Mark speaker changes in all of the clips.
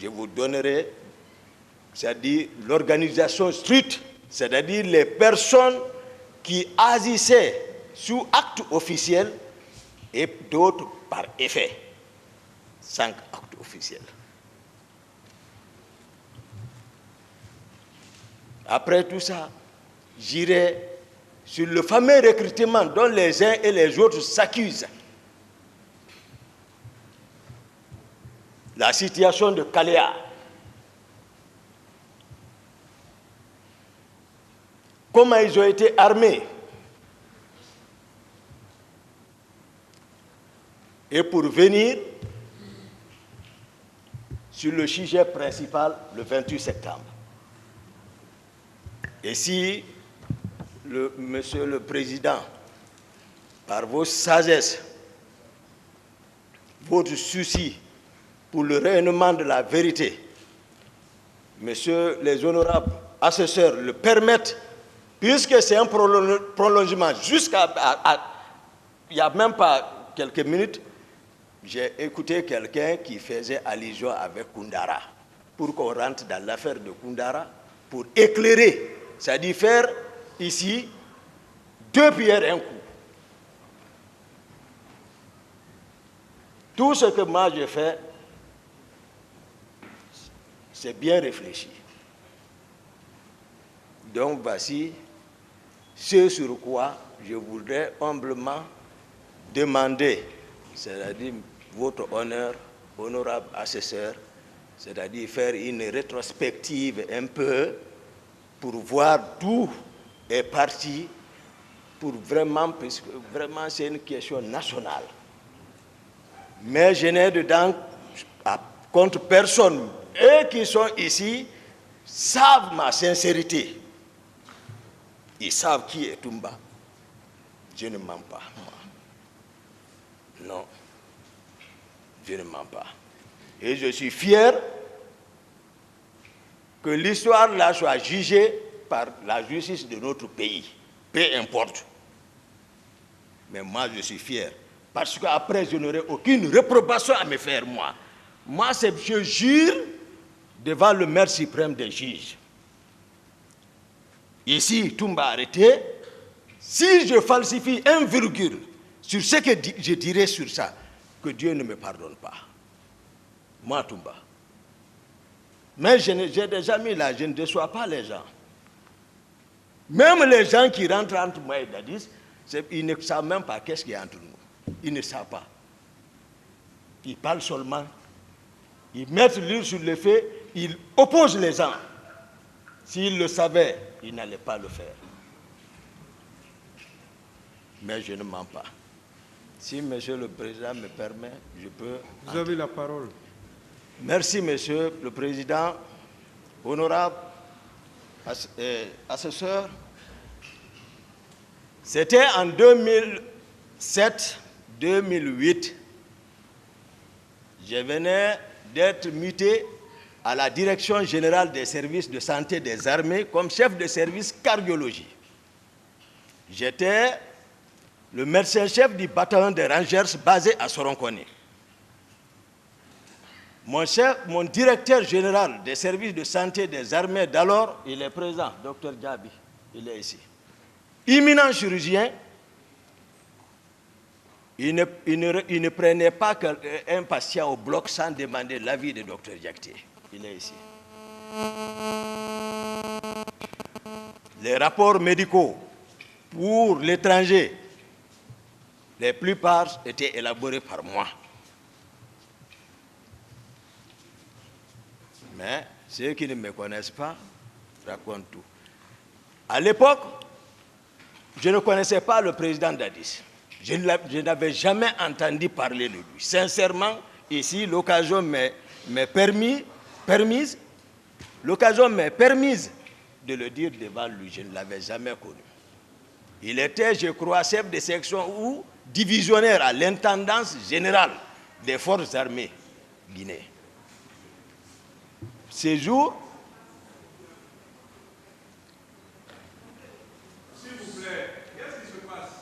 Speaker 1: je vous donnerai, c'est-à-dire l'organisation stricte, c'est-à-dire les personnes qui agissaient sous acte officiel et d'autres par effet. 5 actes officiels. Après tout ça, j'irai sur le fameux recrutement dont les uns et les autres s'accusent. La situation de Kaléa. Comment ils ont été armés. Et pour venir sur le sujet principal, le 28 septembre. Et si, Monsieur le Président, par vos sagesses, votre souci pour le rayonnement de la vérité, Messieurs les honorables assesseurs le permettent, puisque c'est un prolongement jusqu'à... Il n'y a même pas quelques minutes, j'ai écouté quelqu'un qui faisait allusion avec Koundara, pour qu'on rentre dans l'affaire de Koundara, pour éclairer, c'est-à-dire faire ici 2 pierres un coup. Tout ce que moi je fais, c'est bien réfléchi. Donc voici ce sur quoi je voudrais humblement demander, c'est-à-dire votre honneur, honorable assesseur, c'est-à-dire faire une rétrospective un peu pour voir d'où est parti, pour vraiment, puisque vraiment c'est une question nationale. Mais je n'ai dedans contre personne. Eux qui sont ici savent ma sincérité. Ils savent qui est Toumba. Je ne mens pas, moi. Non, je ne mens pas. Et je suis fier que l'histoire là soit jugée par la justice de notre pays. Peu importe. Mais moi, je suis fier. Parce qu'après, je n'aurai aucune réprobation à me faire, moi. Moi, je jure devant le maître suprême des juges. Ici, Toumba arrêté. Si je falsifie un virgule sur ce que je dirai sur ça, que Dieu ne me pardonne pas. Moi, Toumba. Mais j'ai déjà mis là, je ne déçois pas les gens. Même les gens qui rentrent entre moi et Dadis, ils ne savent même pas qu'est-ce qu'il y a entre nous. Ils ne savent pas. Ils parlent seulement. Ils mettent l'huile sur le feu, ils opposent les gens. S'ils le savaient, ils n'allaient pas le faire. Mais je ne mens pas. Si Monsieur le Président me permet, je peux...
Speaker 2: Vous avez la parole.
Speaker 1: Merci, Monsieur le Président, honorable assesseur. C'était en 2007-2008. Je venais d'être muté à la Direction générale des services de santé des armées comme chef de service cardiologie. J'étais le médecin-chef du bataillon des Rangers basé à Soronkoni. Mon directeur général des services de santé des armées d'alors, il est présent, Dr Djabi, il est ici. Imminent chirurgien, il ne prenait pas un patient au bloc sans demander l'avis du docteur Diakité. Il est ici. Les rapports médicaux pour l'étranger, les plupart étaient élaborés par moi. Mais ceux qui ne me connaissent pas racontent tout. À l'époque, je ne connaissais pas le président Dadis. Je n'avais jamais entendu parler de lui. Sincèrement, ici, l'occasion m'est permise de le dire devant lui. Je ne l'avais jamais connu. Il était, je crois, chef de section ou divisionnaire à l'intendance générale des forces armées guinéennes. Ces jours,
Speaker 2: s'il vous plaît, qu'est-ce qui se passe?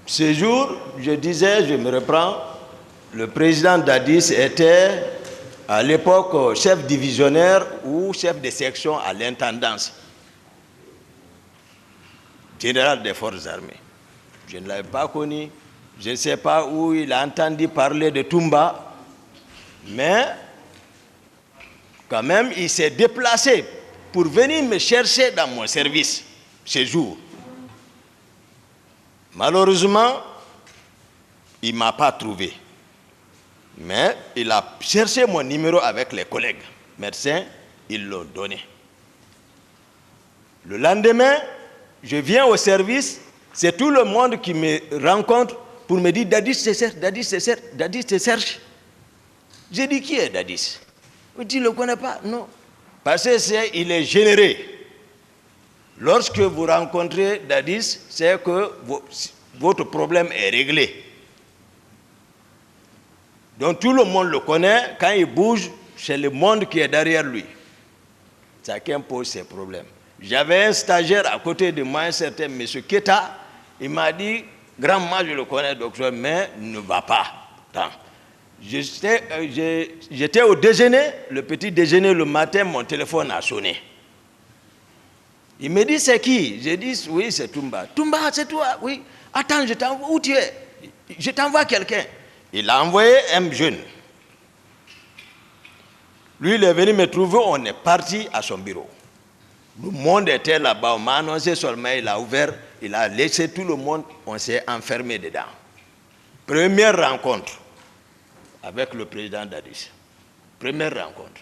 Speaker 1: Ce jour, je disais, je me reprends, le président Dadis était à l'époque chef divisionnaire ou chef de section à l'intendance, général des forces armées. Je ne l'avais pas connu, je ne sais pas où il a entendu parler de Toumba, mais quand même il s'est déplacé pour venir me chercher dans mon service ce jour. Malheureusement, il ne m'a pas trouvé. Mais il a cherché mon numéro avec les collègues médecins, ils l'ont donné. Le lendemain, je viens au service, c'est tout le monde qui me rencontre pour me dire Dadis te cherche, Dadis te cherche, Dadis te cherche. J'ai dit qui est Dadis? Il dit, tu ne le connais pas? Non. Parce qu'il est généreux. Lorsque vous rencontrez Dadis, c'est que votre problème est réglé. Donc tout le monde le connaît, quand il bouge, c'est le monde qui est derrière lui. Chacun pose ses problèmes. J'avais un stagiaire à côté de moi, un certain M. Keta, il m'a dit, grand-moi je le connais, docteur, mais ne va pas. J'étais au déjeuner, le petit déjeuner le matin, mon téléphone a sonné. Il me dit, c'est qui? J'ai dit, oui, c'est Toumba. Toumba, c'est toi? Oui. Attends, je t'envoie, où tu es? Je t'envoie quelqu'un. Il a envoyé un jeune. Lui, il est venu me trouver, on est parti à son bureau. Le monde était là-bas, on m'a annoncé seulement, il a ouvert, il a laissé tout le monde, on s'est enfermé dedans. Première rencontre avec le président Dadis. Première rencontre.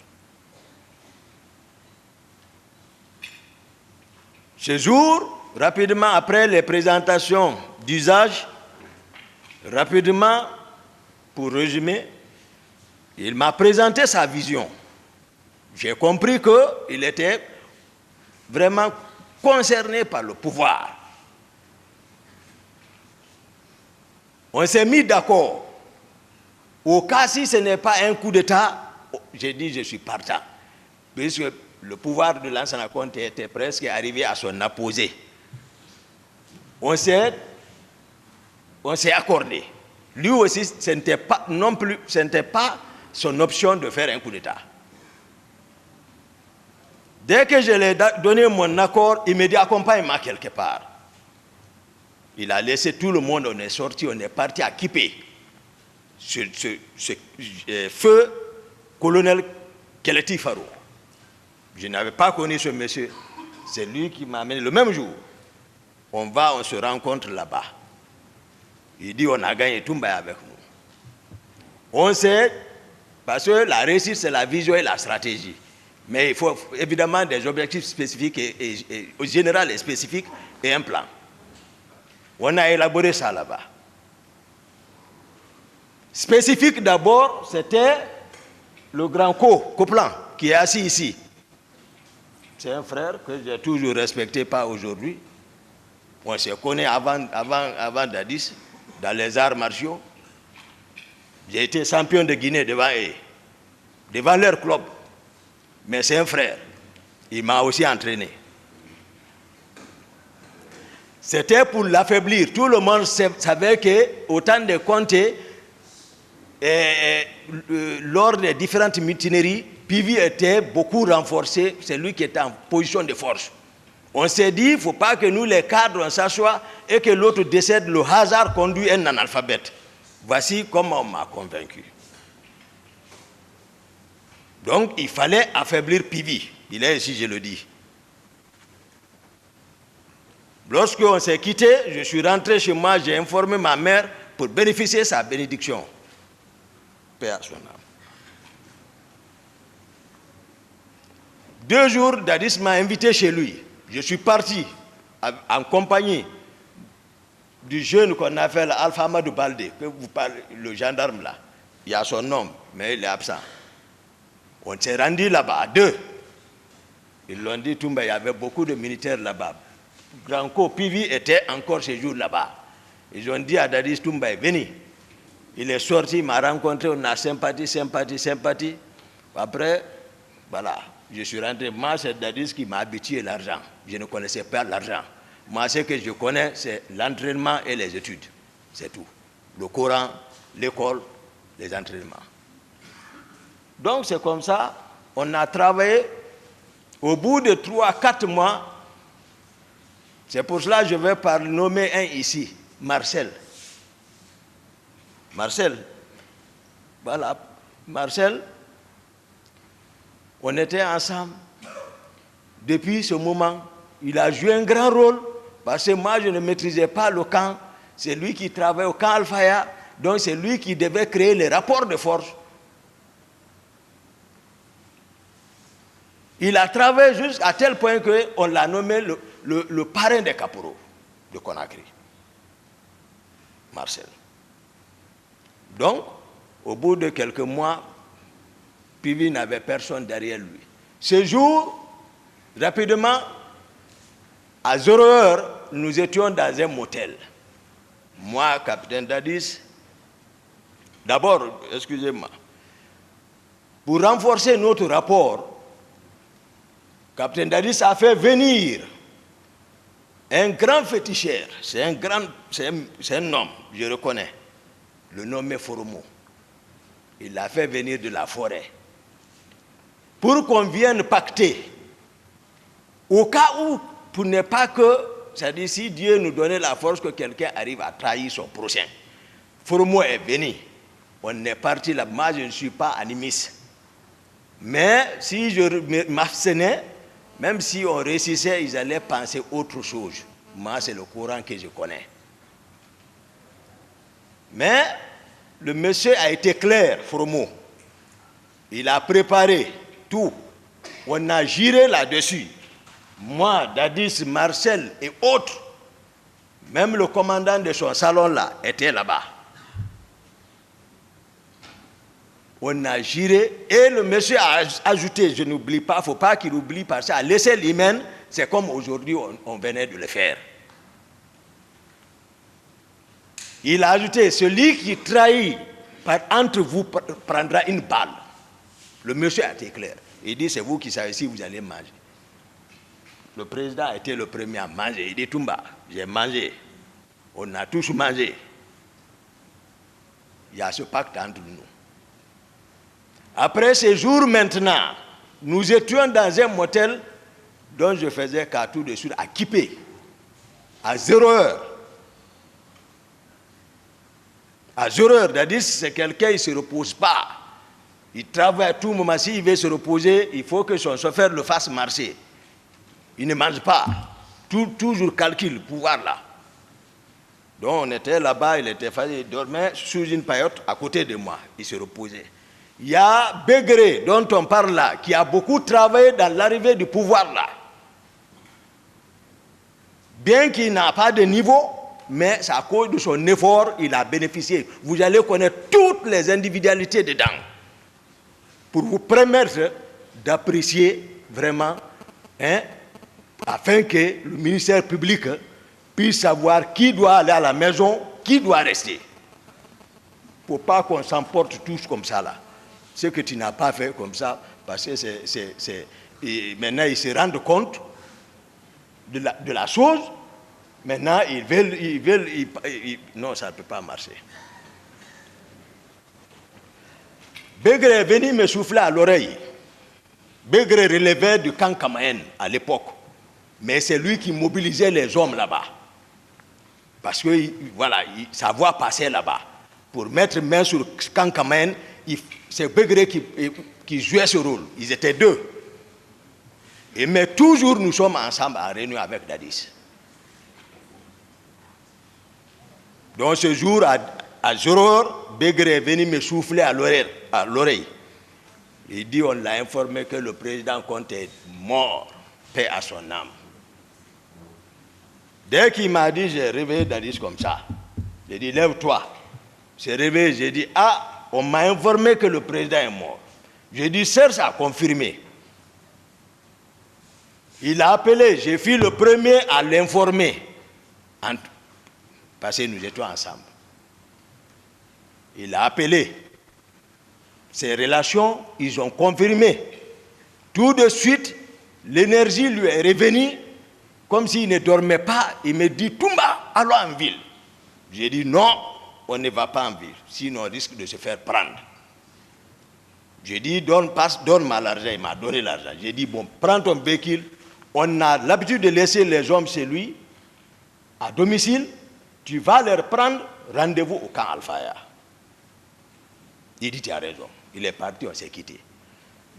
Speaker 1: Ce jour, rapidement après les présentations d'usage, rapidement, pour résumer, il m'a présenté sa vision. J'ai compris qu'il était vraiment concerné par le pouvoir. On s'est mis d'accord. Au cas si ce n'est pas un coup d'État, j'ai dit je suis partant. Puisque le pouvoir de Lansana Conté était presque arrivé à son apogée. On s'est accordé. Lui aussi, ce n'était pas non plus, ce n'était pas son option de faire un coup d'État. Dès que je lui ai donné mon accord, il me dit accompagne-moi quelque part. Il a laissé tout le monde, on est sorti, on est parti à Kipé. Ce feu colonel Keleti Faro. Je n'avais pas connu ce monsieur. C'est lui qui m'a amené le même jour. On se rencontre là-bas. Il dit on a gagné Toumba avec nous. On sait, parce que la réussite c'est la vision et la stratégie. Mais il faut évidemment des objectifs spécifiques et général et spécifiques et un plan. On a élaboré ça là-bas. Spécifique d'abord, c'était le grand Coplan qui est assis ici. C'est un frère que j'ai toujours respecté, pas aujourd'hui. On se connaît avant Dadis, dans les arts martiaux. J'ai été champion de Guinée devant eux, devant leur club. Mais c'est un frère. Il m'a aussi entraîné. C'était pour l'affaiblir. Tout le monde savait qu'au temps de Conté, lors des différentes mutineries, Pivi était beaucoup renforcé. C'est lui qui était en position de force. On s'est dit, il ne faut pas que nous, les cadres, on s'assoie et que l'autre décède. Le hasard conduit un analphabète. Voici comment on m'a convaincu. Donc, il fallait affaiblir Pivi. Il est ici, je le dis. Lorsqu'on s'est quitté, je suis rentré chez moi, j'ai informé ma mère pour bénéficier de sa bénédiction. Paix à son âme. 2 jours, Dadis m'a invité chez lui. Je suis parti en compagnie du jeune qu'on appelle Alpha Amadou Baldé, que vous parlez, le gendarme là. Il y a son nom, mais il est absent. On s'est rendu là-bas à 2. Ils l'ont dit, Toumba, il y avait beaucoup de militaires là-bas. Granco Pivi était encore ce jour là-bas. Ils ont dit à Dadis, Toumba est venu. Il est sorti, il m'a rencontré, on a sympathie. Après, voilà, je suis rentré. Moi, c'est Dadis qui m'a habitué à l'argent. Je ne connaissais pas l'argent. Moi, ce que je connais, c'est l'entraînement et les études. C'est tout. Le Coran, l'école, les entraînements. Donc c'est comme ça, on a travaillé. Au bout de 3 à 4 mois, c'est pour cela que je vais nommer un ici, Marcel. Marcel, voilà, Marcel, on était ensemble. Depuis ce moment, il a joué un grand rôle, parce que moi je ne maîtrisais pas le camp. C'est lui qui travaillait au camp Al-Faya, donc c'est lui qui devait créer les rapports de force. Il a travaillé jusqu'à tel point qu'on l'a nommé le parrain des caporaux de Conakry. Marcel. Donc, au bout de quelques mois, Pivi n'avait personne derrière lui. Ce jour, rapidement, à 0 heure, nous étions dans un motel. Moi, capitaine Dadis, d'abord, excusez-moi, pour renforcer notre rapport, capitaine Dadis a fait venir un grand féticheur. C'est un homme, je reconnais. Le nom est Foromo. Il l'a fait venir de la forêt. Pour qu'on vienne pacter. Au cas où, pour ne pas que, c'est-à-dire si Dieu nous donnait la force que quelqu'un arrive à trahir son prochain. Foromo est venu. On est parti là. Moi, je ne suis pas animiste. Mais si je m'abstenais, même si on réussissait, ils allaient penser autre chose. Moi, c'est le Coran que je connais. Mais le monsieur a été clair, Foromo. Il a préparé tout. On a géré là-dessus. Moi, Dadis, Marcel et autres, même le commandant de son salon là, était là-bas. On a géré et le monsieur a ajouté, je n'oublie pas, il ne faut pas qu'il oublie parce qu'à l'échelle humaine, c'est comme aujourd'hui on venait de le faire. Il a ajouté, celui qui trahit entre vous prendra une balle. Le monsieur a été clair. Il dit, c'est vous qui savez si vous allez manger. Le président a été le premier à manger. Il dit, Toumba, j'ai mangé. On a tous mangé. Il y a ce pacte entre nous. Après ces jours maintenant, nous étions dans un motel dont je faisais qu'à tout de suite à Kipé, à 0 heure. À 0 heure, Dadis, c'est quelqu'un, il ne se repose pas. Il travaille à tout moment. S'il veut se reposer, il faut que son chauffeur le fasse marcher. Il ne mange pas. Toujours calcul, pouvoir là. Donc on était là-bas, il était fatigué, il dormait sous une paillote à côté de moi. Il se reposait. Il y a Begré, dont on parle là, qui a beaucoup travaillé dans l'arrivée du pouvoir là. Bien qu'il n'a pas de niveau, mais c'est à cause de son effort, il a bénéficié. Vous allez connaître toutes les individualités dedans. Pour vous permettre d'apprécier vraiment, afin que le ministère public puisse savoir qui doit aller à la maison, qui doit rester. Il ne faut pas qu'on s'emporte tous comme ça là. Ce que tu n'as pas fait comme ça, parce que maintenant ils se rendent compte de la chose. Maintenant ils veulent non, ça ne peut pas marcher. Begré est venu me souffler à l'oreille. Begré relevait du camp Kamaen à l'époque. Mais c'est lui qui mobilisait les hommes là-bas. Parce que voilà, sa voix passait là-bas. Pour mettre main sur le camp Kamaen, c'est Begré qui jouait ce rôle. Ils étaient 2. Mais toujours nous sommes ensemble en réunion avec Dadis. Donc ce jour, à 0 heure, Begré est venu me souffler à l'oreille. Il dit, on l'a informé que le président Conte est mort, paix à son âme. Dès qu'il m'a dit, j'ai réveillé Dadis comme ça. J'ai dit, lève-toi. J'ai réveillé, j'ai dit, ah, on m'a informé que le président est mort. J'ai dit, Serge a confirmé. Il a appelé, j'ai fait le premier à l'informer. Parce que nous étions ensemble. Il a appelé. Ces relations, ils ont confirmé. Tout de suite, l'énergie lui est revenue, comme s'il ne dormait pas. Il me dit, Toumba, allons en ville. J'ai dit non, on ne va pas en ville, sinon on risque de se faire prendre. J'ai dit donne-moi l'argent, il m'a donné l'argent. J'ai dit bon, prends ton véhicule, on a l'habitude de laisser les hommes chez lui, à domicile, tu vas leur prendre rendez-vous au camp Al-Faya. Il dit tu as raison, il est parti, on s'est quitté.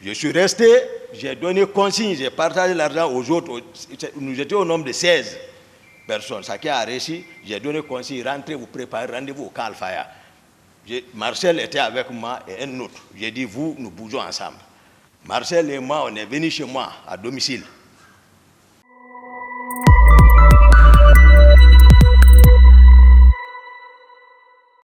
Speaker 1: Je suis resté, j'ai donné consigne, j'ai partagé l'argent aux autres, nous étions au nombre de 16 personnes, ça qui a réussi, j'ai donné consigne, rentrez, vous préparez rendez-vous au camp Al-Faya. Marcel était avec moi et un autre. J'ai dit, vous, nous bougeons ensemble. Marcel et moi, on est venus chez moi, à domicile.